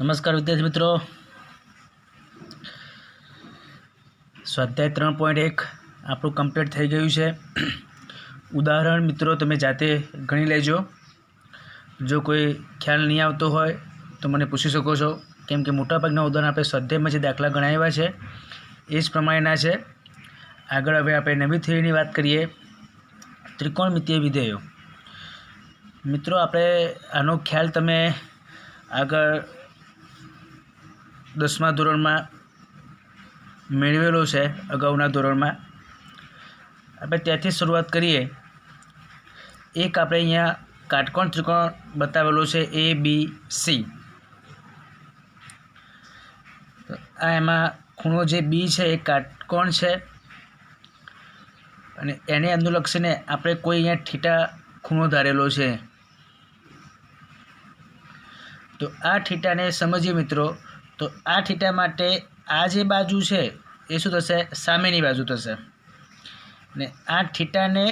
नमस्कार विद्यार्थी मित्रों, स्वाध्याय 3.1 આપણું કમ્પ્લીટ થઈ ગયું છે। ઉદાહરણ મિત્રો તમે જાતે ગણી લેજો। જો કોઈ ખ્યાલ નહીં આવતો હોય તો મને પૂછી શકો છો, કેમ કે મોટાભાગના ઉદાહરણ આપણે સ્વાધ્યાયમાં જે દાખલા ગણાવ્યા છે એ જ પ્રમાણેના છે। આગળ હવે આપણે નવી થિયરીની વાત કરીએ, ત્રિકોણમિતીય વિધેયો। મિત્રો આપણે આનો ખ્યાલ તમે આગળ 10મા ધોરણમાં મેળવેલો છે, અગાઉના ધોરણમાં। આપણે ત્યાંથી શરૂઆત કરીએ। એક આપણે અહીંયા કાટકોણ ત્રિકોણ બતાવેલો છે ABC। આ એમાં ખૂણો જે B છે એ કાટકોણ છે અને એને અનુલક્ષીને આપણે કોઈ અહીંયા થીટા ખૂણો ધારેલો છે। તો આ થીટાને સમજીએ મિત્રો। તો આ થીટા માટે આ જે બાજુ છે એ શું થશે? સામેની બાજુ થશે। ને આ થીટાને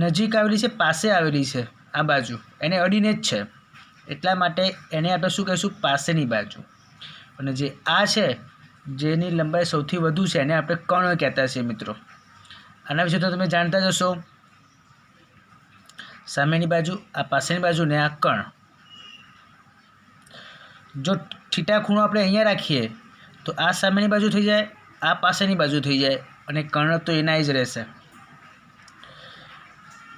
નજીક આવેલી છે, પાસે આવેલી છે આ બાજુ, એને અડીને જ છે, એટલા માટે એને આપણે શું કહીશું? પાસેની બાજુ। અને જે આ છે જેની લંબાઈ સૌથી વધુ છે એને આપણે કર્ણ કહેતા છીએ મિત્રો। આના વિશે તો તમે જાણતા જ હશો, સામેની બાજુ, આ પાસેની બાજુ ને આ કર્ણ। જો થીટા ખૂણો આપણે અહીંયા રાખીએ તો આ સામેની બાજુ થઈ જાય, આ પાસેની બાજુ થઈ જાય અને કર્ણ તો એના જ રહેશે।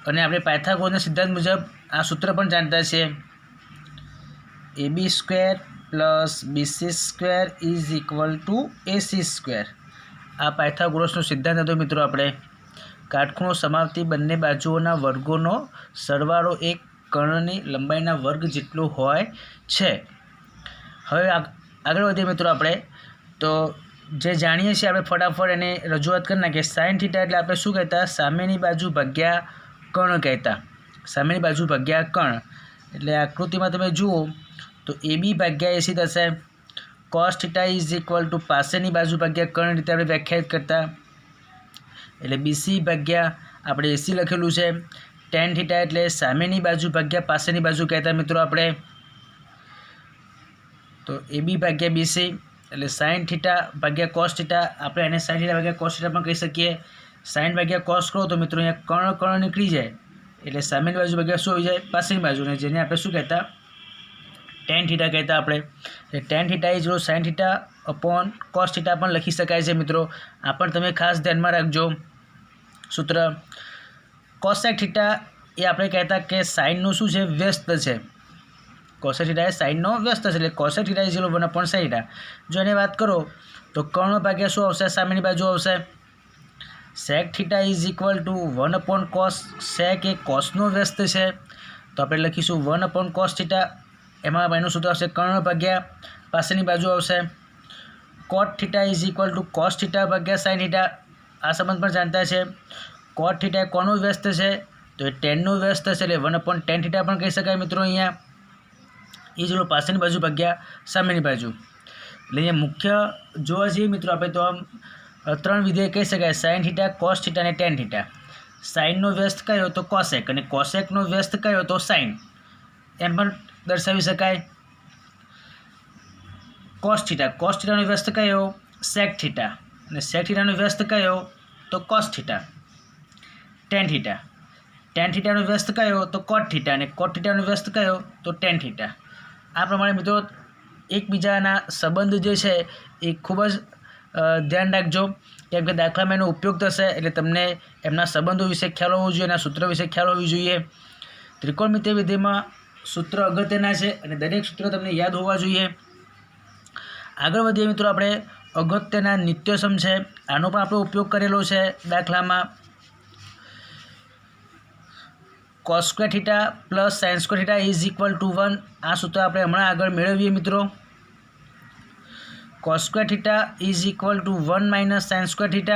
અને આપણે પાયથાગોરસના સિદ્ધાંત મુજબ આ સૂત્ર પણ જાણતા છીએ, AB² + BC² = AC²। આ પાયથાગોરસનો સિદ્ધાંત હતો મિત્રો। આપણે કાટખૂણો સમાવતી બંને બાજુઓના વર્ગોનો સરવાળો એક કર્ણની લંબાઈના વર્ગ જેટલો હોય છે। હવે આગળ વધીએ મિત્રો આપણે। તો જે જાણીએ છીએ આપણે ફટાફટ એને રજૂઆત કરી નાખીએ। સાઇન થીટા એટલે આપણે શું કહેતા? સામેની બાજુ ભાગ્યા કર્ણ કહેતા। સામેની બાજુ ભાગ્યા કર્ણ એટલે આકૃતિમાં તમે જુઓ તો AB ભાગ્યા AC થશે। કોસ થીટા = પાસેની બાજુ ભાગ્યા કર્ણ રીતે આપણે વ્યાખ્યાયિત કરતા, એટલે BC ભાગ્યા આપણે AC લખેલું છે। ટેન થીટા એટલે સામેની બાજુ ભાગ્યા પાસેની બાજુ કહેતા મિત્રો આપણે। તો AB ભાગ્યા BC એટલે સાઇન થીટા ભાગ્યા કોસ થીટા, આપણે એને સાઇન થીટા ભાગ્યા કોસ થીટા પણ કહી શકીએ। સાઇન ભાગ્યા કોસ કરો તો મિત્રો અહીંયા કર્ણ નીકળી જાય, એટલે સામેની બાજુ ભાગ્યા શું આવી જાય? પાસેની બાજુને, જેને આપણે શું કહેતા? ટેન થીટા કહેતા આપણે। એટલે ten theta = sine theta / cos theta પણ લખી શકાય છે મિત્રો। આ પણ તમે ખાસ ધ્યાનમાં રાખજો સૂત્ર। કોસેક થીટા એ આપણે કહેતા કે સાઇનનું શું છે? વ્યસ્ત છે। કોસેક થીટા એ સાઇનનો વ્યસ્ત છે, એટલે કોસેક થીટા = 1/sin θ। જો એની વાત કરો તો કર્ણ ભાગ્યા શું આવશે? સામેની બાજુ આવશે। સેક થીટા = 1/cos। સેક એ કોસનો વ્યસ્ત છે તો આપણે લખીશું 1/cos θ। એમાં એનું સૂત્ર આવશે કર્ણ ભાગ્યા પાસેની બાજુ આવશે। કોટ થીટા = cos θ ભાગ્યા sin θ। આ સંબંધ પણ જાણતા છે। કોટ થીટા કોનો વ્યસ્ત છે? તો એ ટેનનો વ્યસ્ત છે, એટલે 1/tan θ પણ કહી શકાય મિત્રો। અહીંયા = પાસેની બાજુ ભાગ્યા સામેની બાજુ। એટલે અહીંયા મુખ્ય જોવા જઈએ મિત્રો આપણે તો આમ 3 વિધેય કહી શકાય, સાઇન થીટા, કોસ થીટા અને ટેન થીટા। સાઇનનો વ્યસ્ત કયો તો કોસેક, અને કોસેકનો વ્યસ્ત કયો તો સાઇન, એમ પણ દર્શાવી શકાય। કોસ થીટાનો વ્યસ્ત કયો? સેક થીટા, અને સેક થીટાનો વ્યસ્ત કયો? તો કોસ થીટા। ટેન થીટાનો વ્યસ્ત કયો? તો કોટ થીટા, અને કોટ થીટાનો વ્યસ્ત કયો? તો ટેન થીટા। આ પ્રમાણે મિત્રો એકબીજાના સંબંધ જે છે એ ખૂબ જ ધ્યાન રાખજો, કેમ કે દાખલામાં એનો ઉપયોગ થશે, એટલે તમને એમના સંબંધો વિશે ખ્યાલ હોવો જોઈએ, એના સૂત્ર વિશે ખ્યાલ હોવી જોઈએ। ત્રિકોણમિતીય વિધેયમાં સૂત્ર અગત્યના છે અને દરેક સૂત્ર તમને યાદ હોવા જોઈએ। આગળ વધીએ મિત્રો આપણે। અગત્યના નિત્યસમ છે, આનો પણ આપણે ઉપયોગ કરેલો છે દાખલામાં। cos² θ + sin² θ = 1। આ સૂત્ર આપણે હમણાં આગળ મેળવીએ મિત્રો। cos² θ = 1 - sin² θ।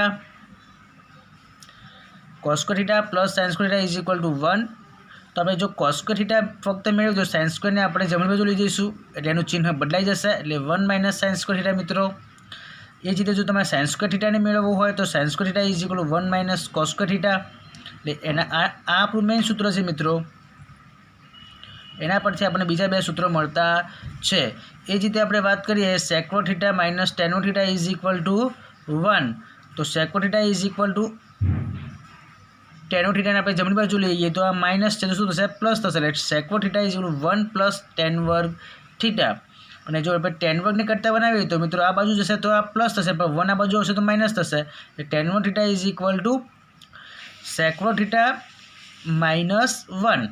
cos² θ + sin² θ = 1। તો આપણે જો cos² θ ફક્ત મેળવ્યું તો sin² ને આપણે જમણી બાજુ લઈ જઈશું, એટલે એનું ચિહ્ન બદલાઈ જશે, એટલે 1 - sin² θ મિત્રો। એ જ રીતે જો તમારે sin² θ ને મેળવવું હોય તો sin² θ = 1 - cos² θ। એટલે એના આ આપણું મેઇન સૂત્ર છે મિત્રો। एना परथी आपणे बीजा बे सूत्रो मळता छे। ए ज रीते आपणे वात करीए सेक्वोट थीटा माइनस टेनवोट थीटा इज इक्वल टू 1, तो सेक्वोट थीटा इज इक्वल टू टेनवोट थीटा ने आपणे जमणी बाजू लईए तो आ माइनस छे तो शुं थशे प्लस थशे, એટલે सेक्वोट theta is equal to 1 plus tan वर्ग थीटा। અને જો આપણે ટેન વર્ગને કરતા બનાવીએ તો મિત્રો આ બાજુ જશે તો આ પ્લસ થશે, પણ 1 આ બાજુ આવશે તો માઇનસ થશે, એટલે ટેનવોટ થીટા ઇઝ ઇક્વલ ટુ સેક્વોટ થીટા માઇનસ 1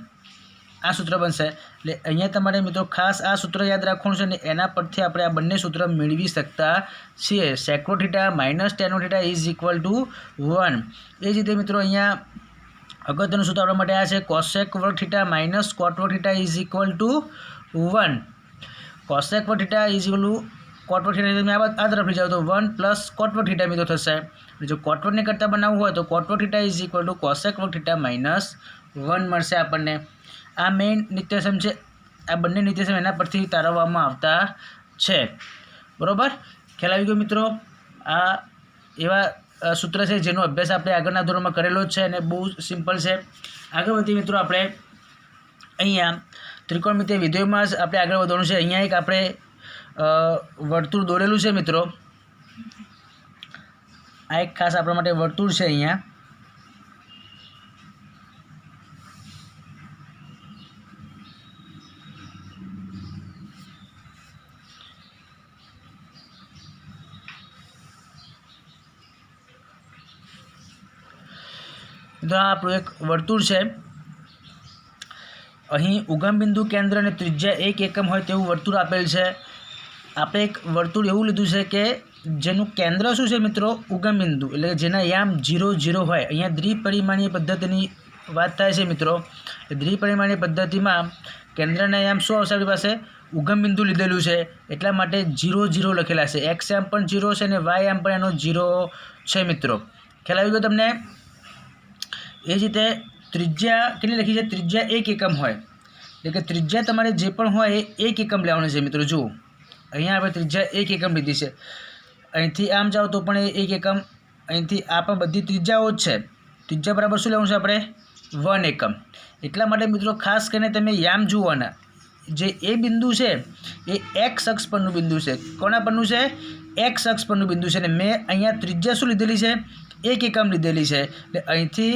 આ સૂત્ર બનશે। એટલે અહીંયા તમારે મિત્રો ખાસ આ સૂત્ર યાદ રાખવાનું છે અને એના પરથી આપણે આ બંને સૂત્ર મેળવી શકતા છીએ। સેક્વોટ થીટા માઇનસ ટેનવોટ થીટા ઇઝ ઇક્વલ ટુ 1। એ જ રીતે મિત્રો અહીંયા અગત્યનું સૂત્ર આપણા માટે આ છે કોસેક વર્ગ થીટા માઇનસ કોટ વર્ગ theta is equal to 1। Cosec વર્ગ થીટા ઇઝ ઇક્વલ ટુ કોટ વર્ગ થીટા તમે આ તરફ લઈ જાઓ તો 1 પ્લસ કોટ વર્ગ થીટા મિત્રો થશે। જો કોટ વર્ગને કરતાં બનાવવું હોય તો કોટ વર્ગ theta is equal two cosec વર્ગ થીટા માઇનસ 1 મળશે આપણને। આ મેઇન નિત્યસમ છે, આ બંને નિત્યસમ એના પરથી તારવવામાં આવતા છે, બરાબર? ખ્યાલ આવી ગયો મિત્રો? આ એવા સૂત્ર છે જેનો અભ્યાસ આપણે આગળના ધોરણમાં કરેલો જ છે અને બહુ સિમ્પલ છે। આગળ વધીએ મિત્રો આપણે અહીંયા ત્રિકોણમિતિય વિધેયોમાં જ આપણે આગળ વધવાનું છે। અહીંયા એક આપણે વર્તુળ દોરેલું છે મિત્રો, આ એક ખાસ આપણા માટે વર્તુળ છે। અહીંયા તો આ આપણું એક વર્તુળ છે। અહીં ઉગમ બિંદુ કેન્દ્ર અને ત્રિજ્યા 1 એકમ હોય તેવું વર્તુળ આપેલ છે। આપણે એક વર્તુળ એવું લીધું છે કે જેનું કેન્દ્ર શું છે મિત્રો? ઉગમ બિંદુ, એટલે જેના યામ 0 0 હોય। અહીંયા દ્વિપરિમાણીય પદ્ધતિની વાત થાય છે મિત્રો। દ્વિપરિમાણીય પદ્ધતિમાં કેન્દ્રના યામ શું આવશે? આપણી પાસે ઉગમ બિંદુ લીધેલું છે, એટલા માટે 0 0 લખેલા છે। એક્સ યામ પણ 0 છે અને વાય યામ પણ એનો 0 છે મિત્રો। ખ્યાલ આવી ગયો તમને? એ જ રીતે ત્રિજ્યા કેટલી લખી છે? ત્રિજ્યા 1 એકમ હોય, એટલે કે ત્રિજ્યા તમારે જે પણ હોય એ 1 એકમ લેવાનું છે મિત્રો। જુઓ અહીંયા આપણે ત્રિજ્યા 1 એકમ લીધી છે, અહીંથી આમ જાઓ તો પણ એ 1 એકમ, અહીંથી આ પણ બધી ત્રિજ્યાઓ જ છે। ત્રિજ્યા બરાબર શું લેવાનું છે આપણે? 1 એકમ। એટલા માટે મિત્રો ખાસ કરીને તમે યામ જુઓના, જે એ બિંદુ છે એ એક્સ અક્ષ પરનું બિંદુ છે। કોના પરનું છે? એક્સ અક્ષ પરનું બિંદુ છે। અને મેં અહીંયા ત્રિજ્યા શું લીધેલી છે? 1 એકમ લીધેલી છે। એટલે અહીંથી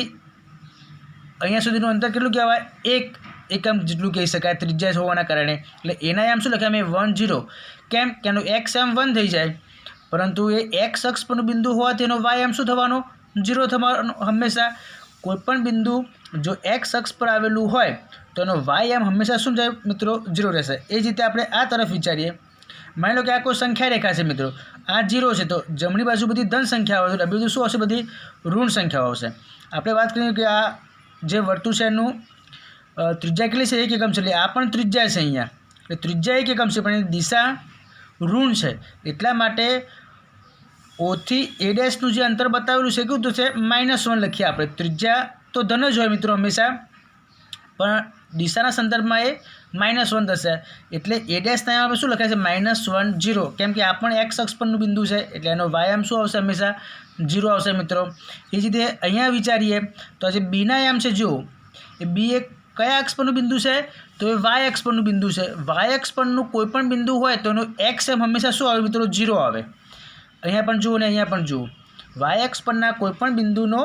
અહીંયા સુધીનું અંતર કેટલું કહેવાય? 1 એકમ જેટલું કહી શકાય ત્રિજ્યા હોવાના કારણે। એટલે એના યામ શું લખ્યા મેં? 1 0। કેમ કે એનું એક્સ યામ 1 થઈ જાય, પરંતુ એ એક્સ અક્ષ પરનું બિંદુ હોવાથી એનો વાય યામ શું થવાનો? 0 થવાનો। હંમેશા કોઈપણ બિંદુ જો એક્સ અક્ષ પર આવેલું હોય તો એનો વાય યામ હંમેશા શું જાય મિત્રો? 0 રહેશે। એ જ રીતે આપણે આ તરફ વિચારીએ, માની લો કે આ કોઈ સંખ્યા રેખા છે મિત્રો, આ 0 છે તો જમણી બાજુ બધી ધન સંખ્યાઓ આવશે, ડાબી બાજુ શું આવશે? બધી ઋણ સંખ્યાઓ આવશે। આપણે વાત કરીએ કે આ જે વર્તુળ છે એનું ત્રિજ્યા કેટલી છે? 1 એકમ છે, એટલે આ પણ ત્રિજ્યા છે અહીંયા, એટલે ત્રિજ્યા 1 એકમ છે પણ એની દિશા ઋણ છે। એટલા માટે ઓથી એ ડેશનું જે અંતર બતાવેલું છે કેવું થશે? -1 લખીએ આપણે। ત્રિજ્યા તો ધન જ હોય મિત્રો હંમેશા, પણ દિશાના સંદર્ભમાં એ -1 થશે, એટલે એ ડેશના આપણે શું લખાય છે? -1 0। કેમ કે આ પણ એક્સ અક્ષ પરનું બિંદુ છે, એટલે એનો વાય યામ શું આવશે? હંમેશા 0 આવશે મિત્રો। એ જ રીતે અહીંયા વિચારીએ તો આ જે બીના યામ છે, જુઓ એ બી એક કયા અક્ષ પરનું બિંદુ છે? તો એ વાય અક્ષ પરનું બિંદુ છે। વાય અક્ષ પરનું કોઈ પણ બિંદુ હોય તો એનું એક્સ યામ હંમેશા શું આવે મિત્રો? 0 આવે। અહીંયા પણ જુઓ ને અહીંયા પણ જુઓ, વાય અક્ષ પરના કોઈ પણ બિંદુનો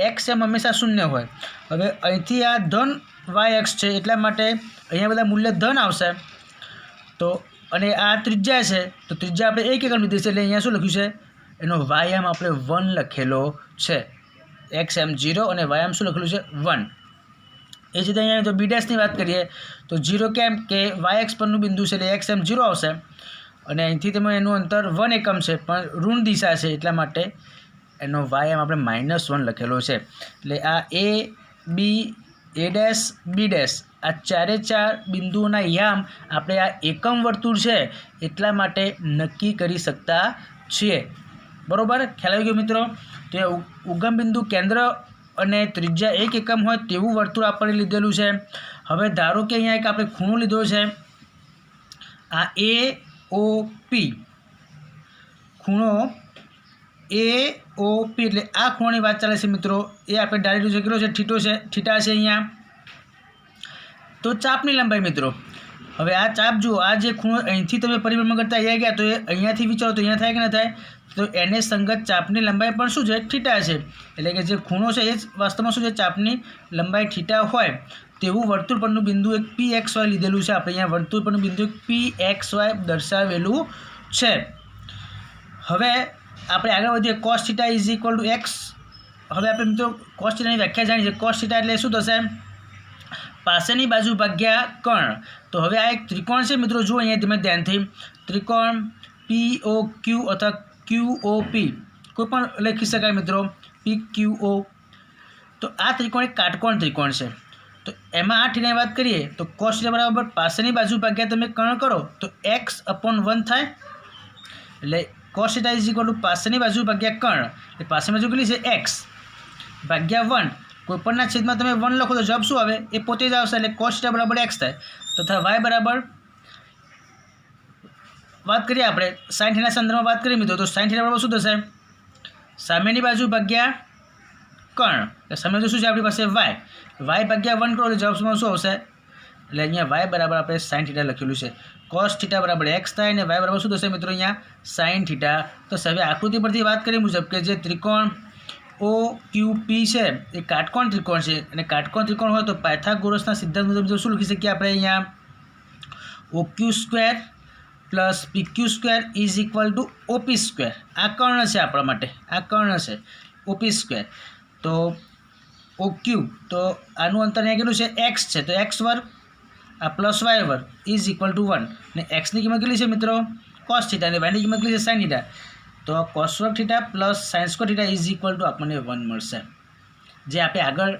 એક્સ યામ હંમેશા 0 હોય। હવે અહીંથી આ ધન વાય અક્ષ છે, એટલા માટે અહીંયા બધા મૂલ્ય ધન આવશે। તો અને આ ત્રિજ્યા છે, તો ત્રિજ્યા આપણે 1 એકમ લીધી છે, એટલે અહીંયા શું લખ્યું છે? એનો વાય યામ આપણે 1 લખેલો છે। એક્સ યામ 0 અને વાય યામ શું લખેલું છે? 1। એ જ રીતે અહીંયા જો બી ડેશની વાત કરીએ તો 0 કેમ કે વાય અક્ષ પરનું બિંદુ છે, એટલે એક્સ યામ 0 આવશે, અને અહીંથી તમે એનું અંતર 1 એકમ છે પણ ઋણ દિશા છે, એટલા માટે એનો વાય યામ આપણે -1 લખેલો છે। એટલે આ એ બી એ ડેશ બી ડેશ આ ચારે ચાર બિંદુઓના યામ આપણે આ એકમ વર્તુળ છે એટલા માટે નક્કી કરી શકતા છીએ। બરાબર? ખ્યાલ આવી ગયો મિત્રો? તો એ ઉગમ બિંદુ કેન્દ્ર અને ત્રિજ્યા 1 એકમ હોય તેવું વર્તુળ આપણે લીધેલું છે। હવે ધારો કે અહીંયા એક આપણે ખૂણો લીધો છે, આ એ ઓ પી ખૂણો એ ઓ પી, એટલે આ ખૂણાની વાત ચાલે છે મિત્રો। એ આપણે ધારેલું છે કેટલો છે? થીટા છે અહીંયા। તો ચાપની લંબાઈ મિત્રો, હવે આ ચાપ જુઓ, આ જે ખૂણો અહીંથી તમે પરિભ્રમણ કરતા અહીંયા ગયા તો એ અહીંયાથી વિચારો તો અહીંયા થાય કે ન થાય, તો એને સંગત ચાપની લંબાઈ પણ શું છે, થીટા છે. એટલે કે જે ખૂણો છે એ જ વાસ્તવમાં શું છે, ચાપની લંબાઈ થીટા હોય તેવું વર્તુળ પરનું બિંદુ એક PXY લીધેલું છે. આપણે અહીંયા વર્તુળ પરનું બિંદુ એક PXY દર્શાવેલું છે. હવે આપણે આગળ વધીએ. cos θ = x. હવે આપણે મિત્રો cos θ ની વ્યાખ્યા જાણી છે. cos θ એટલે શું થશે, પાસેની બાજુ ભાગ્યા કર્ણ. તો હવે આ એક ત્રિકોણ છે મિત્રો, જુઓ અહીંયા તમે ધ્યાનથી, ત્રિકોણ POQ અથવા QOP કોઈ પણ લખી શકાય મિત્રો, PQO. તો આ ત્રિકોણ એક કાટકોણ ત્રિકોણ છે. તો એમાં આ થીટાની વાત કરીએ તો cos θ બરાબર પાસેની બાજુ ભાગ્યા તમે કર્ણ કરો તો x/1 થાય. એટલે cos θ = પાસેની બાજુ ભાગ્યા કર્ણ, એટલે પાસેની બાજુ કેટલી છે, x ભાગ્યા 1. કોઈપણના છેદમાં તમે 1 લખો તો જવાબ શું આવે, એ પોતે જ આવશે. એટલે cos θ બરાબર x થાય. તથા y બરાબર વાત કરીએ આપણે sin θ ના સંદર્ભમાં વાત કરીએ મિત્રો, તો sin θ બરાબર શું થશે, સામેની બાજુ ભાગ્યા કર્ણ. સામે તો શું છે આપણી પાસે y ભાગ્યા 1 કરો તો જવાબમાં શું આવશે, એટલે અહીંયા y બરાબર આપણે sin θ લખેલું છે. cos θ બરાબર x થાય અને y બરાબર શું થશે મિત્રો, અહીંયા sin θ. તો હવે આકૃતિ પરથી વાત કરી મુજબ કે જે ત્રિકોણ OQP છે એ કાટકોણ ત્રિકોણ છે, અને કાટકોણ ત્રિકોણ હોય તો પાયથાગોરસના સિદ્ધાંત મુજબ શું લખી શકીએ આપણે, અહીંયા OQ² + PQ² = OP². આ કર્ણ છે આપણા માટે, આ કર્ણ છે OP². તો OQ તો આનું અંતર અહીંયા કેટલું છે, x છે, તો x² આ +y² = 1. અને xની કિંમત કેટલી છે મિત્રો, cos θ, અને yની કિંમત કેટલી છે, sin θ. તો cos² θ + sin² θ = આપણને 1 મળશે. જે આપણે આગળ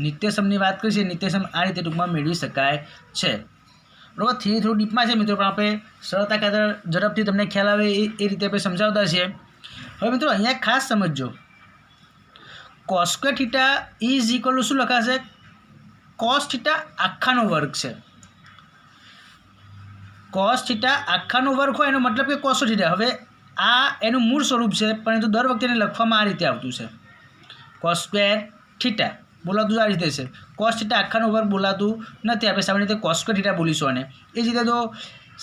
નિત્યસમની વાત કરી છે, નિત્યસમ આ રીતે ટૂંકમાં મેળવી શકાય છે. બરાબર, થિયરી થોડું ડીપમાં છે મિત્રો, પણ આપણે સરળતા ખાતર ઝડપથી તમને ખ્યાલ આવે એ રીતે આપણે સમજાવતા છીએ. હવે મિત્રો અહીંયા ખાસ સમજજો, cos² θ = શું લખાશે, cos θ આખાનો વર્ગ છે. cos θ આખાનો વર્ગ હોય એનો મતલબ કે cos θ. હવે આ એનું મૂળ સ્વરૂપ છે, પરંતુ દર વખતે એને લખવામાં આ રીતે આવતું છે, cos² θ બોલાતું આ રીતે છે. cos θ આખાનો વર્ગ બોલાતું નથી, આપણે સામાન્ય રીતે cos² θ બોલીશું. અને એ જ રીતે તો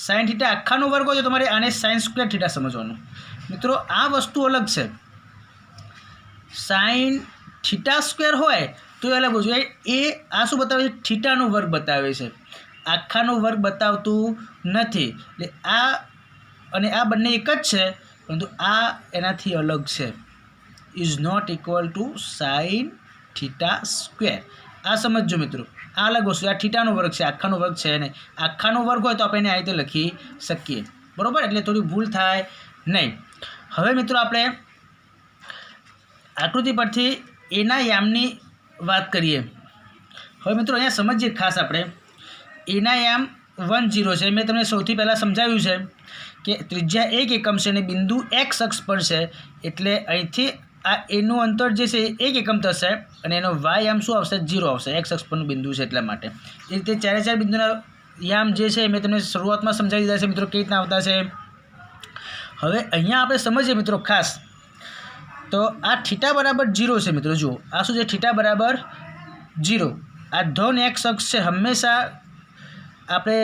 sin θ આખાનો વર્ગ હોય તો તમારે આને sin² θ સમજવાનું. મિત્રો આ વસ્તુ અલગ છે, sin θ² હોય તો એ અલગ વસ્તુ. એ આ શું બતાવે છે, થીટાનો વર્ગ બતાવે છે, આખાનો વર્ગ બતાવતું નથી. એટલે આ અને આ બંને એક જ છે, પરંતુ આ એનાથી અલગ છે, is not equal to sin θ². આ સમજજો મિત્રો, આ અલગ વસ્તુ, આ થીટાનો વર્ગ છે, આખાનો વર્ગ છે નહીં. આખાનો વર્ગ હોય તો આપણે એને આ રીતે લખી શકીએ. બરાબર, એટલે થોડી ભૂલ થાય નહીં. હવે મિત્રો આપણે આકૃતિ પરથી એના યામની વાત કરીએ. હવે મિત્રો અહીંયા સમજીએ ખાસ આપણે, એના યામ 1 0 છે. મેં તમને સૌથી પહેલાં સમજાવ્યું છે કે ત્રિજ્યા 1 એકમ છે અને બિંદુ x અક્ષ પર છે, એટલે અહીંથી આ એનું અંતર જે છે એ 1 એકમ થશે અને એનો y યામ શું આવશે, 0 આવશે. x અક્ષ પરનું બિંદુ છે એટલા માટે. એ રીતે ચારે બિંદુના યામ જે છે મેં તમને શરૂઆતમાં સમજાવી દીધા છે મિત્રો, કેવી રીતના આવતા છે. હવે અહીંયા આપણે સમજીએ મિત્રો ખાસ, તો આ θ બરાબર 0 છે મિત્રો. જુઓ આ શું છે, θ બરાબર 0. આ ધન x અક્ષ છે. હંમેશા આપણે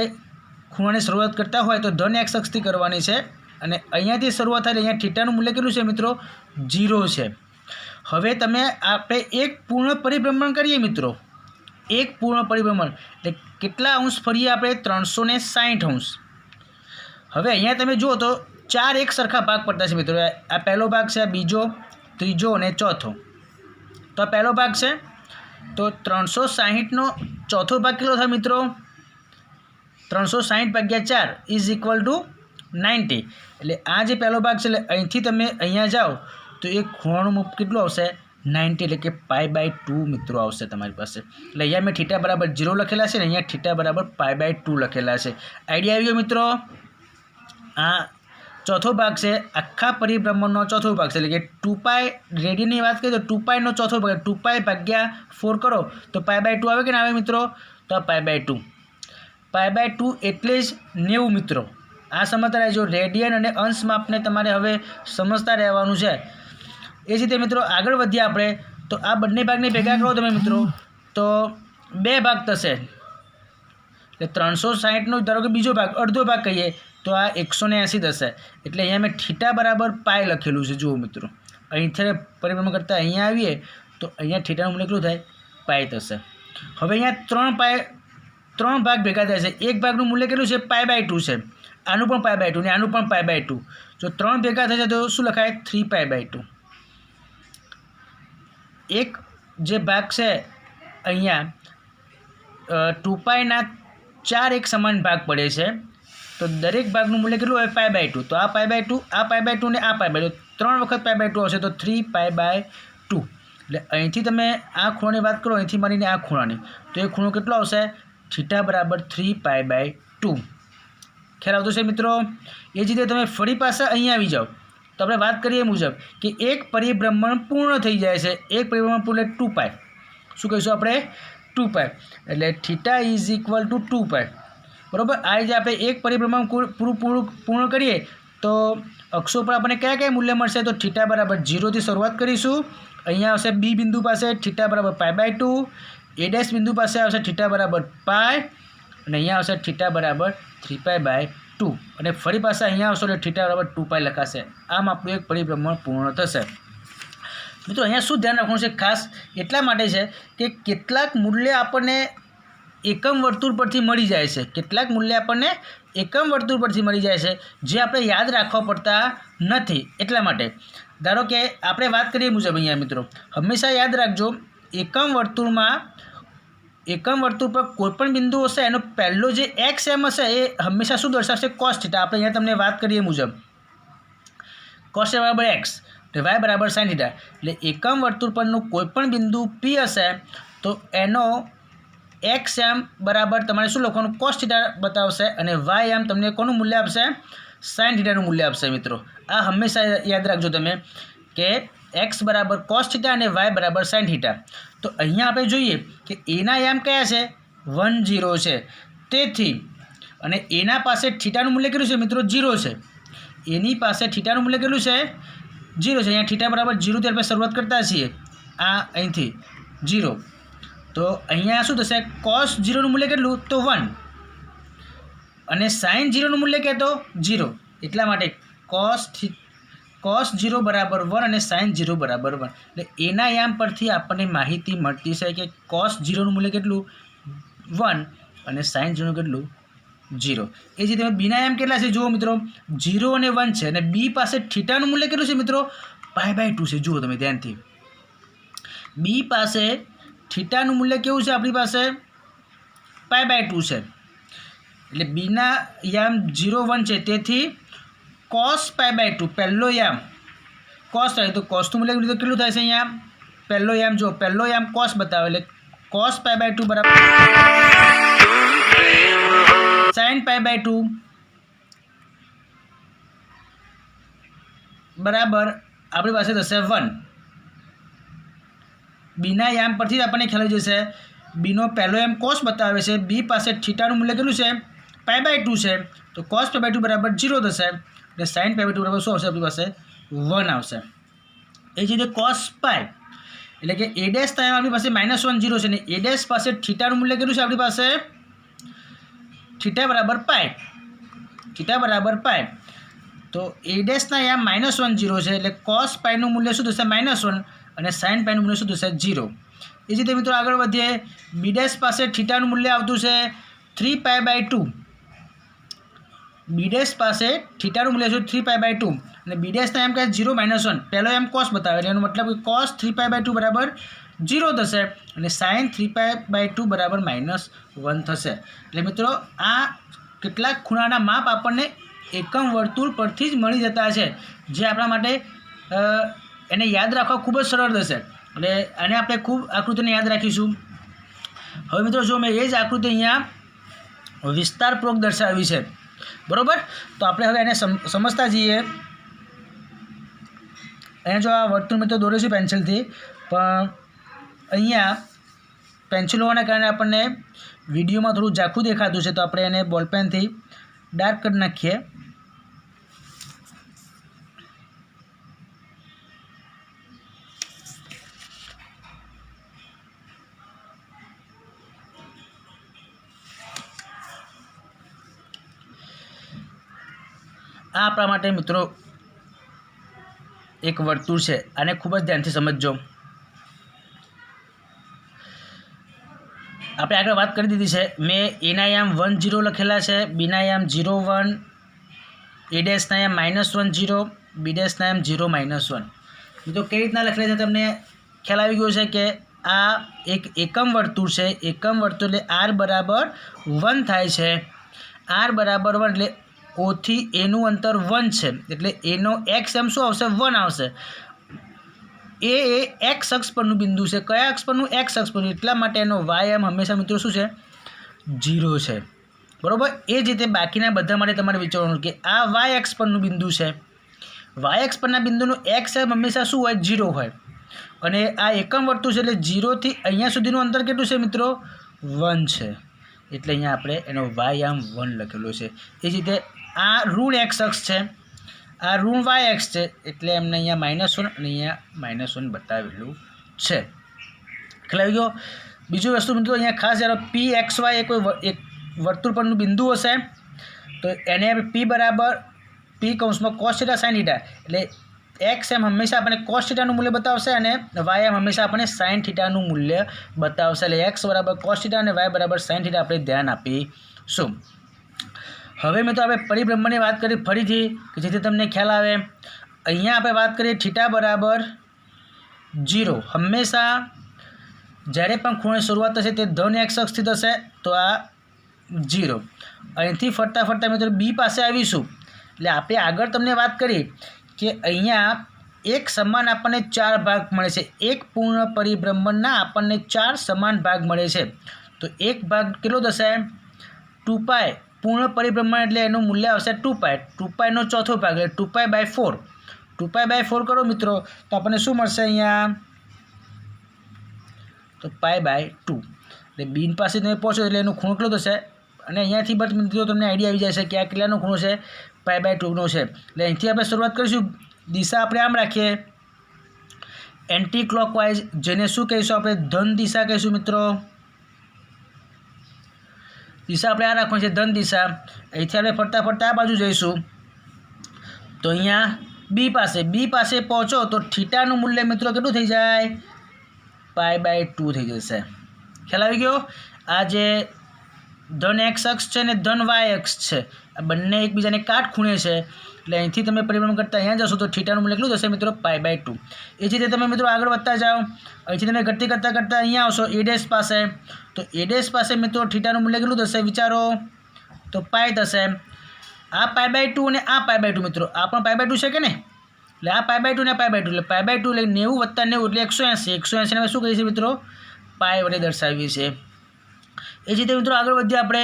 ખૂણાની શરૂઆત કરતા હોય તો ધન x અક્ષથી કરવાની છે, અને અહીંયાથી શરૂઆત થાય અહીંયા થીટાનું મૂલ્ય કેટલું છે મિત્રો, 0 છે. હવે તમે આપણે એક પૂર્ણ પરિભ્રમણ કરીએ મિત્રો, એક પૂર્ણ પરિભ્રમણ એટલે કેટલા અંશ ફરીએ આપણે, 360 અંશ. હવે અહીંયા તમે જુઓ તો 4 એક સરખા ભાગ પડતા છે મિત્રો. આ પહેલો ભાગ છે, આ બીજો, ત્રીજો અને ચોથો. તો આ પહેલો ભાગ છે, તો 360નો ચોથો ભાગ કેટલો થાય મિત્રો, 360/4 = 90. એટલે આ જે પહેલો ભાગ છે, એટલે અહીંથી તમે અહીંયા જાઓ તો એ ખૂણાનું માપ કેટલું આવશે, 90, એટલે કે π/2 મિત્રો આવશે તમારી પાસે. એટલે અહીંયા મેં θ બરાબર 0 લખેલા છે ને અહીંયા θ બરાબર π/2 લખેલા છે. આઈડિયા આવી ગયો મિત્રો. આ ચોથો ભાગ છે, આખા પરિભ્રમણનો ચોથો ભાગ છે, એટલે કે 2π રેડિયનની વાત કરીએ તો 2π નો ચોથો ભાગ, 2π/4 કરો તો π/2 આવે કે ના આવે મિત્રો, તો આ π/2 એટલે જ 90 મિત્રો. આ સમજતા રહેજો, રેડિયન અને અંશ માપને તમારે હવે સમજતા રહેવાનું છે. એ જ રીતે મિત્રો આગળ વધીએ આપણે, તો આ બંને ભાગને ભેગા કરો તમે મિત્રો તો 2 ભાગ થશે. એટલે 360નો ધારો કે બીજો ભાગ અડધો ભાગ કહીએ તો આ 180 થશે। એટલે અહીંયા મેં થીટા બરાબર પાય લખેલું છે। જુઓ મિત્રો, અહીંથી પરિભ્રમણ કરતાં અહીંયા આવીએ તો અહીંયા થીટાનું મૂલ્ય કેટલું થાય? પાય થશે। હવે અહીંયા 3 ભાગ ભેગા થાય છે। એક ભાગનું મૂલ્ય કેટલું છે? π/2 છે। આનું પણ π/2 ને આનું પણ π/2। જો 3 ભેગા થશે તો શું લખાય? 3π/2। એક જે ભાગ છે અહીંયા 2πના 4 એક સમાન ભાગ પડે છે, તો દરેક ભાગનું મૂલ્ય કેટલું હોય? π/2। તો આ π/2, આ π/2 ને આ π/2, 3 વખત π/2 આવશે તો 3π/2। એટલે અહીંથી તમે આ ખૂણાની વાત કરો, અહીંથી મારીને આ ખૂણાની, તો એ ખૂણો કેટલો આવશે? થીટા બરાબર 3π/2। ખ્યાલ આવતો છે મિત્રો? એ જ રીતે તમે ફરી પાછા અહીંયા આવી જાઓ તો આપણે વાત કરીએ મુજબ કે એક પરિભ્રમણ પૂર્ણ થઈ જાય છે। એક પરિભ્રમણ પૂર્ણ એટલે 2π। શું કહીશું આપણે? 2π। એટલે થીટા ઇઝ ઇક્વલ ટુ 2π, બરાબર। આ રીતે આપણે એક પરિભ્રમણ પૂર્ણ કરીએ તો અક્ષો પર આપણને કયા કયા મૂલ્ય મળશે? તો થીટા બરાબર 0થી શરૂઆત કરીશું। અહીંયા આવશે બી બિંદુ પાસે થીટા બરાબર π/2, એ ડેશ બિંદુ પાસે આવશે થીટા બરાબર પાય, અને અહીંયા આવશે થીટા બરાબર 3π/2, અને ફરી પાછા અહીંયા આવશો એટલે થીટા બરાબર 2π લખાશે। આમ આપણું એક પરિભ્રમણ પૂર્ણ થશે। મિત્રો અહીંયા શું ધ્યાન રાખવાનું છે ખાસ એટલા માટે છે કે કેટલાક મૂલ્ય આપણને એકમ વર્તુળ પરથી મળી જાય છે, કેટલાક મૂલ્ય આપણને એકમ વર્તુળ પરથી મળી જાય છે જે આપણે યાદ રાખવા પડતા નથી। એટલા માટે ધારો કે આપણે વાત કરીએ મુજબ અહીંયા મિત્રો હંમેશા યાદ રાખજો, એકમ વર્તુળ પર કોઈપણ બિંદુ હશે એનો પહેલો જે એક્સ એમ હશે એ હંમેશા શું દર્શાવશે? cos θ। આપણે અહીંયા તમને વાત કરીએ મુજબ cos θ બરાબર x અને y બરાબર sin θ। એટલે એકમ વર્તુળ પરનું કોઈપણ બિંદુ P હશે તો એનો એક્સ એમ બરાબર તમારે શું લખવાનું? cos θ બતાવશે, અને y એમ તમને કોનું મૂલ્ય આપશે? sin θનું મૂલ્ય આપશે। મિત્રો આ હંમેશા યાદ રાખજો તમે કે x બરાબર cos θ અને y બરાબર sin θ। તો અહીંયા આપણે જોઈએ કે એના યામ કયા છે? 1 0 છે। તેથી અને એના પાસે થીટાનું મૂલ્ય કેટલું છે મિત્રો? 0 છે। એની પાસે થીટાનું મૂલ્ય કેટલું છે? 0 છે। અહીંયા થીટા બરાબર 0 થી આપણે શરૂઆત કરતા છીએ, આ અહીંથી 0, તો અહીંયા શું થશે? cos 0નું મૂલ્ય કેટલું? તો 1, અને sin 0નું મૂલ્ય કહેતો 0। એટલા માટે cos 0 બરાબર 1 અને sin 0 બરાબર 1। એટલે એના યામ પરથી આપણને માહિતી મળતી છે કે cos 0નું મૂલ્ય કેટલું? 1 અને sin 0નું કેટલું? 0। એ જ રીતે બીના યામ કેટલા છે? જુઓ મિત્રો 0 અને 1 છે, અને બી પાસે થીટાનું મૂલ્ય કેટલું છે મિત્રો? π/2 છે। જુઓ તમે ધ્યાનથી, બી પાસે થીટાનું મૂલ્ય કેવું છે? આપણી પાસે π/2 છે। એટલે બીના યામ 0 1 છે, તેથી cos π/2 પહેલો યામ cos થાય તો cosનું મૂલ્ય કેટલું થાય છે? અહીંયા પહેલો યામ જો પહેલો યામ cos બતાવે એટલે cos π/2 બરાબર sin π/2 બરાબર આપણી પાસે થશે 1। બીના યામ પરથી જ આપણને ખ્યાલ આવી જશે, બીનો પહેલો યામ cos બતાવે છે, બી પાસે થીટાનું મૂલ્ય કેટલું છે? π/2 છે, તો cos π/2 બરાબર 0 થશે, એટલે sin π/2 બરાબર શું આવશે? આપણી પાસે 1 આવશે। એ જ રીતે cos π એટલે કે એ ડેશ થાય આપણી પાસે -1 0 છે, ને એ ડેશ પાસે થીટાનું મૂલ્ય કેટલું છે? આપણી પાસે થીટા બરાબર π, તો એ ડેશના યામ -1 0 છે, એટલે cos πનું મૂલ્ય શું થશે? -1, અને sin πનું મૂલ્ય શું થશે? 0। એ જ રીતે મિત્રો આગળ વધીએ, બી ડેશ પાસે થીટાનું મૂલ્ય આવતું છે 3π/2, બી ડેશ પાસે થીટાનું મૂલ્ય શું? 3π/2, અને બી ડેશના એમ કહે 0 -1, પહેલો એમ cos બતાવે એટલે એનો મતલબ કે cos 3π/2 બરાબર 0 થશે, અને sin 3π/2 બરાબર -1 થશે। એટલે મિત્રો આ કેટલાક ખૂણાના માપ આપણને એકમ વર્તુળ પરથી જ મળી જતા છે, જે આપણા માટે એને યાદ રાખવા ખૂબ જ સરળ થશે। એટલે આને આપણે ખૂબ આકૃતિને યાદ રાખીશું। હવે મિત્રો જો મેં એ જ આકૃતિ અહીંયા વિસ્તારપૂર્વક દર્શાવી છે, બરાબર। તો આપણે હવે એને સમજતા જઈએ। અહીંયા જો આ વર્તુળ મેં તો દોરીશું પેન્સિલથી, પણ અહીંયા પેન્સિલ હોવાના કારણે આપણને વિડીયોમાં થોડું ઝાંખું દેખાતું છે, તો આપણે એને બોલપેનથી ડાર્ક કરી નાખીએ। આ આપણા માટે મિત્રો એક વર્તુળ છે, આને ખૂબ જ ધ્યાનથી સમજજો. આપણે આગળ વાત કરી દીધી છે. મેં એના યામ 1 0 લખેલા છે, બીના યામ 0 1, એ ડેશના યામ -1 0, બી ડેશના યામ 0 -1. મિત્રો કઈ રીતના લખેલા છે તમને ખ્યાલ આવી ગયો છે કે આ એક એકમ વર્તુળ છે. એકમ વર્તુળ એટલે r બરાબર 1 થાય છે. r બરાબર 1 એટલે O થી A નું અંતર 1 છે, એટલે એનો x એમ શું આવશે? 1 આવશે. એ x અક્ષ પરનું બિંદુ છે. કયા અક્ષ પરનું? x અક્ષ પરનું. એટલા માટે એનો y એમ હંમેશા મિત્રો શું છે? 0 છે. બરાબર. એ જ રીતે બાકીના બધા માટે તમારે વિચારવાનું કે આ y અક્ષ પરનું બિંદુ છે. y અક્ષ પરના બિંદુનું x એમ હંમેશા શું હોય? 0 હોય. અને આ એકમ વર્તુળ છે એટલે 0 થી અહીંયા સુધીનું અંતર કેટલું છે મિત્રો? 1 છે. એટલે અહીંયા આપણે એનો y આમ 1 લખેલો છે. એ જ રીતે આ ઋણ x અક્ષ છે, આ ઋણ y અક્ષ છે, એટલે એમને અહીંયા -1 અને અહીંયા -1 બતાવેલું છે. ખ્યાલ આવી ગયો? બીજું વસ્તુ મિત્રો અહીંયા ખાસ જ્યારે PXY એ કોઈ એક વર્તુળ પરનું બિંદુ હશે તો એને P બરાબર P કૌંસમાં cos θ sin θ, એટલે x એમ હંમેશા આપણને cos θ નું મૂલ્ય બતાવશે અને y એમ હંમેશા આપણને sin θ નું મૂલ્ય બતાવશે. એટલે x બરાબર cos θ અને y બરાબર sin θ આપણે ધ્યાન આપીશું. હવે મિત્રો આપણે પરિભ્રમણની વાત કરી ફરીથી કે જેથી તમને ખ્યાલ આવે. અહીંયા આપણે વાત કરીએ θ બરાબર 0. હંમેશા જ્યારે પણ ખૂણે શરૂઆત થશે તે ધન x અક્ષથી થશે, તો આ 0. અહીંથી ફરતા ફરતા મિત્રો B પાસે આવીશું. એટલે આપણે આગળ તમને વાત કરી કે અહીંયા એક સમાન આપણને 4 ભાગ મળે છે. એક પૂર્ણ પરિભ્રમણના આપણને 4 સમાન ભાગ મળે છે. તો એક ભાગ કેટલો થશે? 2π. પૂર્ણ પરિભ્રમણ એટલે એનું મૂલ્ય આવશે 2π. 2π નો ચોથો ભાગ એટલે 2π/4. 2π/4 કરો મિત્રો તો આપણને શું મળશે અહીંયા? તો π/2. એટલે બીન પાસે તમે પહોંચો એટલે એનો ખૂણો કેટલો થશે? અને અહીંયાથી બટ મિત્રો તમને આઈડિયા આવી જશે કે આ કેટલાનો ખૂણો છે? π/2 નો છે. એટલે અહીંથી આપણે શરૂઆત કરીશું. દિશા આપણે આમ રાખીએ એન્ટી ક્લોકવાઇઝ, જેને શું કહીશું આપણે? ધન દિશા કહીશું મિત્રો. દિશા આપણે આ રાખવાની છે, ધન દિશા. અહીંથી આપણે ફરતા ફરતા આ બાજુ જઈશું તો અહીંયા B પાસે પહોંચો તો થીટાનું મૂલ્ય મિત્રો કેટલું થઈ જાય? π/2 થઈ જશે. ખ્યાલ આવી ગયો? આ જે ધન x અક્ષ છે ને ધન y અક્ષ છે, આ બંને એકબીજાને કાટખૂણે છે. એટલે અહીંથી તમે પરિભ્રમણ કરતા અહીંયા જશો તો થીટાનું મૂલ્ય કેટલું થશે મિત્રો? π/2. એ જ રીતે તમે મિત્રો આગળ વધતા જાઓ. અહીંથી તમે ગતિ કરતાં કરતાં અહીંયા આવશો A' પાસે, તો A' પાસે મિત્રો થીટાનું મૂલ્ય કેટલું થશે વિચારો? તો π થશે. આ π/2 અને આ π/2 મિત્રો, આ પણ π/2 છે કે ને? એટલે આ π/2 ને π/2 એટલે π/2 એટલે 90 + 90 એટલે 180. 180 ને શું કહીએ છીએ મિત્રો? π વડે દર્શાવીએ છીએ. એ જ રીતે મિત્રો આગળ વધીએ આપણે.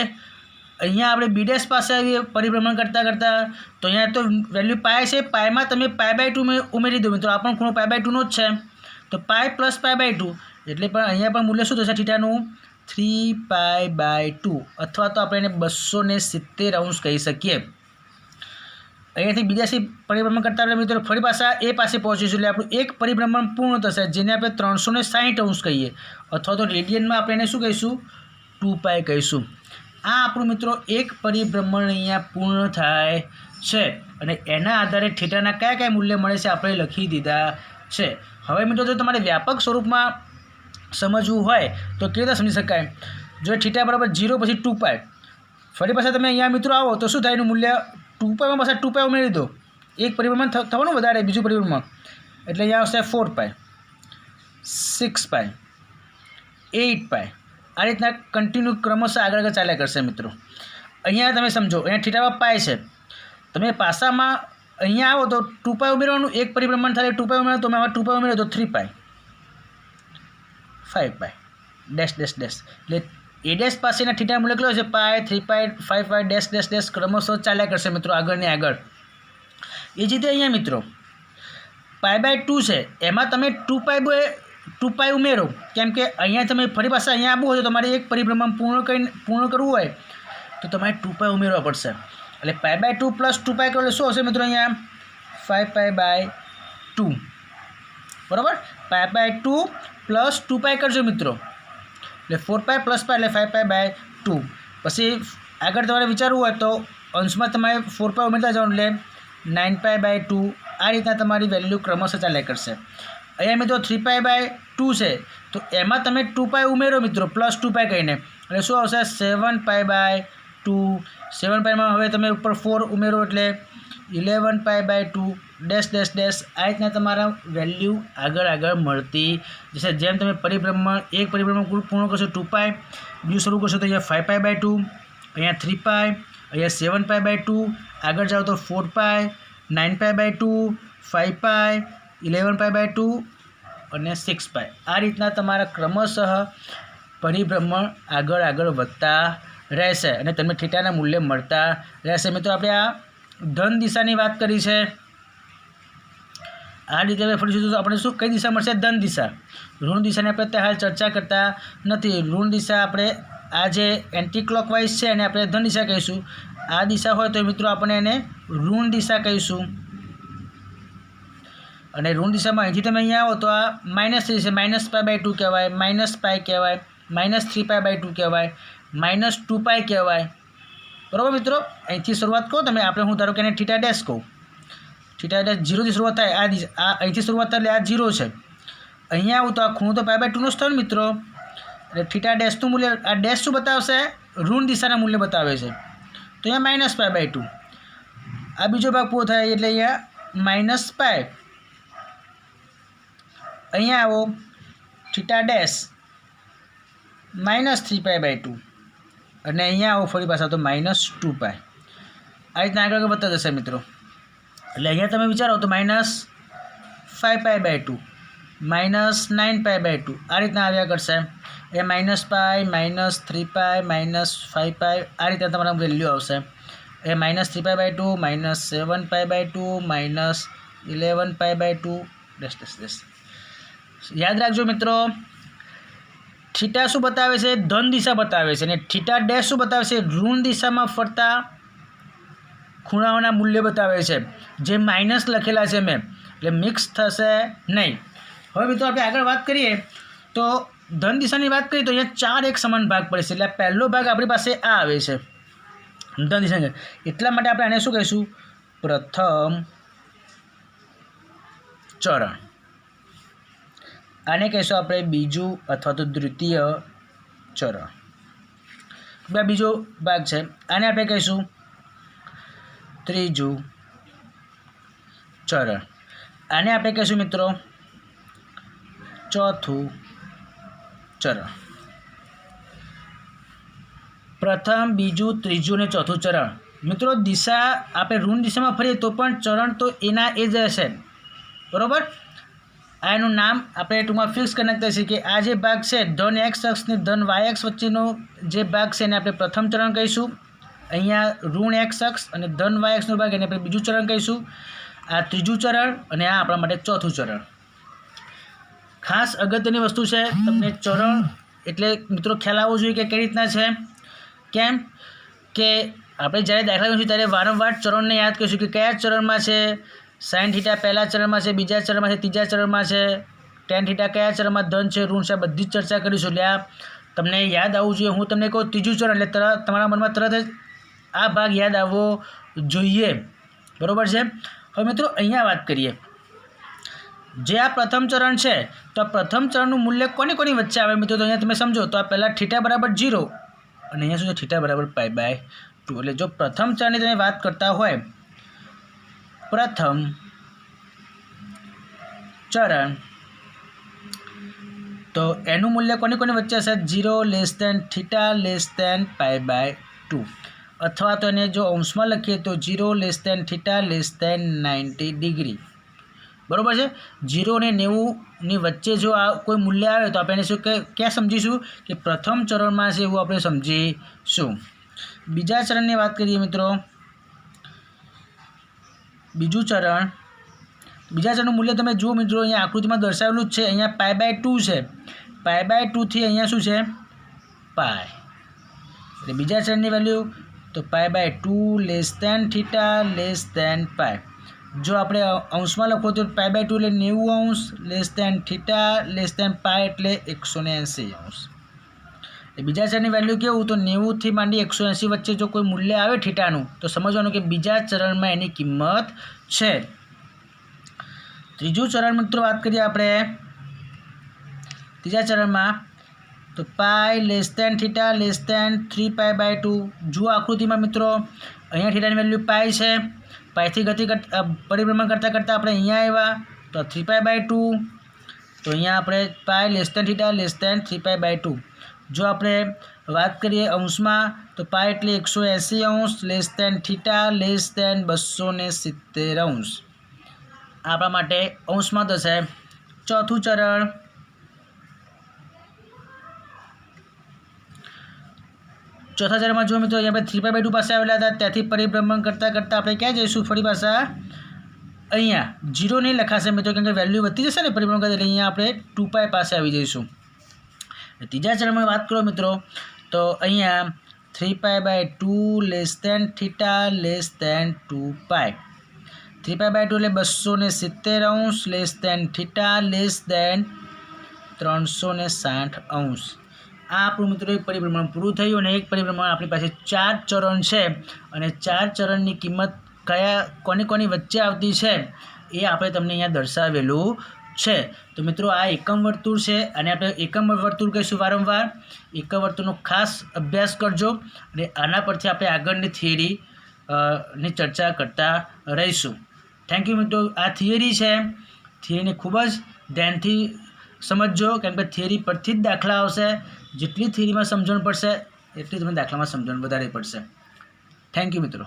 અહીંયા આપણે B' પાસે આવીએ પરિભ્રમણ કરતાં કરતાં, તો અહીંયા તો વેલ્યુ π છે. πમાં તમે π/2 ઉમેરી દો મિત્રો, આ પણ ખૂણો π/2 નો જ છે. તો π + π/2 એટલે પણ અહીંયા પણ મૂલ્ય શું થશે થીટાનું? 3π/2 અથવા તો આપણે એને 270 કહી શકીએ. અહીંયાથી બીજાથી પરિભ્રમણ કરતાં મિત્રો ફરી પાછા A પાસે પહોંચીશું એટલે આપણું એક પરિભ્રમણ પૂર્ણ થશે, જેને આપણે 360° કહીએ, અથવા તો રેડિયનમાં આપણે એને શું કહીશું? 2π કહીશું. આ આપણું મિત્રો એક પરિભ્રમણ અહીંયા પૂર્ણ થાય છે અને એના આધારે થીટાના કયા કયા મૂલ્ય મળે છે આપણે લખી દીધા છે. હવે મિત્રો જો તમારે વ્યાપક સ્વરૂપમાં સમજવું હોય તો કેવી રીતે સમજી શકાય? જો થીટા બરાબર 0 પછી 2π, ફરી પાછા તમે અહીંયા મિત્રો આવો તો શું થાય? એનું મૂલ્ય 2πમાં પાછા 2π ઉમેરી દો. એક પરિભ્રમણ થવાનું વધારે, બીજું પરિભ્રમણ એટલે અહીંયા આવશે 4π, 6π, 8π. આ રીતના કન્ટિન્યુ ક્રમશઃ આગળ ચાલ્યા કરશે મિત્રો. અહીંયા તમે સમજો, અહીંયા થીટામાં π છે, તમે પાસામાં અહીંયા આવો તો 2π ઉમેરવાનું. એક પરિભ્રમણ થાય 2π ઉમેરો, તમે આમાં 2π ઉમેરો તો 3π, 5π ડેશ ડેશ ડેશ. એટલે A' પાસેના થીટા મૂલ્ય કેટલો છે? π, 3π, 5π ડેશ ડેશ ડેશ ક્રમશઃ ચાલ્યા કરશે મિત્રો આગળ ને આગળ. એ જ રીતે અહીંયા મિત્રો π/2 છે, એમાં તમે 2π ઉમેરો, કેમ કે અહીંયા તમે ફરી પાછા અહીંયા આવવું હોય તો તમારે એક પરિભ્રમણ પૂર્ણ કરવું હોય તો તમારે 2π ઉમેરવા પડશે. એટલે π/2 + 2π કરો એટલે શું હશે મિત્રો? અહીંયા 5π/2 બરાબર. π/2 + 2π કરજો મિત્રો, એટલે 4π + π એટલે 5π/2. પછી આગળ તમારે વિચારવું હોય તો અંશમાં તમારે 4π ઉમેરતા જવાનું, એટલે 9π/2 આ રીતના તમારી વેલ્યુ ક્રમશઃ ચાલ્યા કરશે। અહીંયા મિત્રો 3π/2 છે તો એમાં તમે 2π ઉમેરો મિત્રો, પ્લસ 2π કહીને, એટલે શું આવશે 7π/2। 7πમાં હવે તમે ઉપર 4 ઉમેરો એટલે 11π/2 ડેશ ડેશ ડેશ આ રીતના તમારા વેલ્યુ આગળ મળતી જશે। જેમ તમે પરિભ્રમણ એક પરિભ્રમણ પૂર્ણ કરશો 2π, બીજું શરૂ કરશો તો અહીંયા 5π/2, અહીંયા 3π, અહીંયા 7π/2, આગળ જાઓ તો 4π, 9π/2, 5π, 11π/2 અને 6π। આ રીતના તમારા ક્રમશઃ પરિભ્રમણ આગળ વધતા રહેશે અને તમને થીટાના મૂલ્ય મળતા રહેશે। મિત્રો આપણે આ ધન દિશાની વાત કરી છે। આ રીતે ફરીશું તો આપણે શું કઈ દિશા મળશે? ધન દિશા। ઋણ દિશાની આપણે અત્યારે હાલ ચર્ચા કરતા નથી। ઋણ દિશા આપણે આ જે એન્ટી ક્લોકવાઇઝ છે એને આપણે ધન દિશા કહીશું। આ દિશા હોય તો મિત્રો આપણે એને ઋણ દિશા કહીશું। અને ઋણ દિશામાં અહીંથી તમે અહીંયા આવો તો આ -3 છે, -π/2 કહેવાય, -π કહેવાય, -3π/2 કહેવાય, -2π કહેવાય। બરાબર મિત્રો, અહીંથી શરૂઆત કહો તમે, આપણે હું ધારો કે એને થીટા ડેશ કહું, થીટા ડેશ 0થી શરૂઆત થાય, આ અહીંથી શરૂઆત થાય એટલે આ 0 છે। અહીંયા આવું તો આ ખૂણો તો π/2 નો સ્થળ મિત્રો, એટલે થીટા ડેશનું મૂલ્ય, આ ડેશ શું બતાવશે? ઋણ દિશાના મૂલ્ય બતાવે છે, તો અહીંયા -π/2। આ બીજો ભાગ પૂરો થાય એટલે અહીંયા -π। અહીંયા આવો થીટા ડેશ -3π/2 અને અહીંયા આવો ફરી પાછા તો -2π। આ રીતના આગળ વધતા જશે મિત્રો। એટલે અહીંયા તમે વિચારો તો -5π/2, -9π/2 આ રીતના આવ્યા કરશે। એ -π, -3π, -5π આ રીતના તમારા વેલ્યુ આવશે। એ -3π/2, -7π/2, -11π/2 ડેશ ડેશ ડેશ। યાદ રાખજો મિત્રો, થીટા શું બતાવે છે? ધન દિશા બતાવે છે, અને થીટા ડેશ શું બતાવે છે? ઋણ દિશામાં ફરતા ખૂણાઓના મૂલ્ય બતાવે છે, જે માઇનસ લખેલા છે મેં, એટલે મિક્સ થશે નહીં। હવે મિત્રો આપણે આગળ વાત કરીએ તો ધન દિશાની વાત કરીએ તો અહીંયા 4 એક સમાન ભાગ પડે છે, એટલે પહેલો ભાગ આપણી પાસે આ આવે છે ધન દિશા। એટલા માટે આપણે આને શું કહીશું? પ્રથમ ચરણ। આને કહીશું આપણે બીજું અથવા તો દ્વિતીય ચરણ। બીજો ભાગ છે, આને આપણે કહીશું ત્રીજું ચરણ। આને આપણે કહીશું મિત્રો ચોથું ચરણ। પ્રથમ, બીજું, ત્રીજું અને ચોથું ચરણ। મિત્રો દિશા આપણે ઋણ દિશામાં ફરીએ તો પણ ચરણ તો એના એ જ હશે, બરાબર। આ એનું નામ આપણે ટૂંકમાં ફિક્સ કરી નાખતા છીએ કે આ જે ભાગ છે ધન x અક્ષ ને ધન y અક્ષ વચ્ચેનો જે ભાગ છે એને આપણે પ્રથમ ચરણ કહીશું। અહીંયા ઋણ x અક્ષ અને ધન y અક્ષનો ભાગ એને આપણે બીજું ચરણ કહીશું। આ ત્રીજું ચરણ અને આ આપણા માટે ચોથું ચરણ। ખાસ અગત્યની વસ્તુ છે, તમને ચરણ એટલે મિત્રો ખ્યાલ આવવો જોઈએ કે કઈ રીતના છે। કેમ કે આપણે જ્યારે દાખલા ગણીશું ત્યારે વારંવાર ચરણને યાદ કરીશું કે કયા ચરણમાં છે। સાઇન થીટા પહેલા ચરણમાં છે, બીજા ચરણમાં છે, ત્રીજા ચરણમાં છે, ટેન થીટા કયા ચરણમાં ધન છે, ઋણ છે, બધી જ ચર્ચા કરીશું। એટલે આ તમને યાદ આવવું જોઈએ। હું તમને કહું ત્રીજું ચરણ એટલે તમારા મનમાં તરત જ આ ભાગ યાદ આવવો જોઈએ, બરાબર છે। હવે મિત્રો અહીંયા વાત કરીએ, જે આ પ્રથમ ચરણ છે તો આ પ્રથમ ચરણનું મૂલ્ય કોની વચ્ચે આવે મિત્રો? તો અહીંયા તમે સમજો તો આ પહેલાં થીટા બરાબર 0 અને અહીંયા શું છે? થીટા બરાબર π/2। એટલે જો પ્રથમ ચરણની તમે વાત કરતા હોય, પ્રથમ ચરણ તો એનું મૂલ્ય કોની વચ્ચે હશે? 0 θ π/2, અથવા તો એને જો અંશમાં લખીએ તો 0 θ 90 ડિગ્રી, બરાબર છે। 0 અને 90ની વચ્ચે જો આ કોઈ મૂલ્ય આવે તો આપણે શું ક્યાં સમજીશું કે પ્રથમ ચરણમાં છે એવું આપણે સમજીશું। બીજા ચરણની વાત કરીએ મિત્રો, બીજું ચરણ, બીજા ચરણનું મૂલ્ય તમે જુઓ મિત્રો, અહીંયા આકૃતિમાં દર્શાવેલું જ છે। અહીંયા π/2 છે, π/2 થી અહીંયા શું છે? π। એટલે બીજા ચરણની વેલ્યુ તો π/2 θ π। જો આપણે અંશમાં લખો તો π/2 એટલે 90 અંશ, θ π એટલે 180 અંશ। બીજા ચરણની વેલ્યુ કેવું તો 90 થી માંડી 180 વચ્ચે જો કોઈ મૂલ્ય આવે થીટાનું તો સમજવાનું કે બીજા ચરણમાં એની કિંમત છે। ત્રીજું ચરણ મિત્રો વાત કરીએ આપણે ત્રીજા ચરણમાં તો pi less than theta less than 3π/2। જુઓ આકૃતિમાં મિત્રો અહીંયા થીટાની વેલ્યુ પાઈ છે, પાઈથી ગતિ પરિભ્રમણ કરતાં કરતાં આપણે અહીંયા આવ્યા તો 3π/2। તો અહીંયા આપણે pi less than theta less than 3π/2। જો આપણે વાત કરીએ અંશમાં તો પાઈ એટલે 180 અંશ less than theta less than 270 અંશ। આપણા માટે અંશમાં થશે। ચોથું ચરણ ચોથા ચરણમાં જો મિત્રો અહીંયા આપણે 3π/2 પાસે આવેલા હતા ત્યાંથી પરિભ્રમણ કરતાં કરતાં આપણે ક્યાં જઈશું ફરી પાછા અહીંયા 0 નહીં લખાશે મિત્રો કેમ કે વેલ્યુ વધતી જશે ને પરિભ્રમણ કરતાં એટલે અહીંયા આપણે 2π પાસે આવી જઈશું। ત્રીજા ચરણમાં વાત કરો મિત્રો તો અહીંયા 3π/2 less than theta less than 2π। 3π/2 એટલે 270 અંશ less than theta less than 360 અંશ। આ આપણું મિત્રો એક પરિભ્રમણ પૂરું થયું અને એક પરિભ્રમણ આપણી પાસે 4 ચરણ છે અને 4 ચરણની કિંમત કોની વચ્ચે આવતી છે એ આપણે તમને અહીંયા દર્શાવેલું છે। તો મિત્રો આ એકમ વર્તુળ છે અને આપણે એકમ વર્તુળ કહીશું વારંવાર। એકમ વર્તુળનો ખાસ અભ્યાસ કરજો અને આના પરથી આપણે આગળની થિયરી ની ચર્ચા કરતા રહીશું। થેન્ક યુ મિત્રો। આ થિયરી છે, થિયરીને ખૂબ જ ધ્યાનથી સમજજો કેમ કે થિયરી પરથી જ દાખલા આવશે। જેટલી થિયરીમાં સમજણ પડશે એટલી તમને દાખલામાં સમજણ વધારે પડશે। થેન્ક યુ મિત્રો।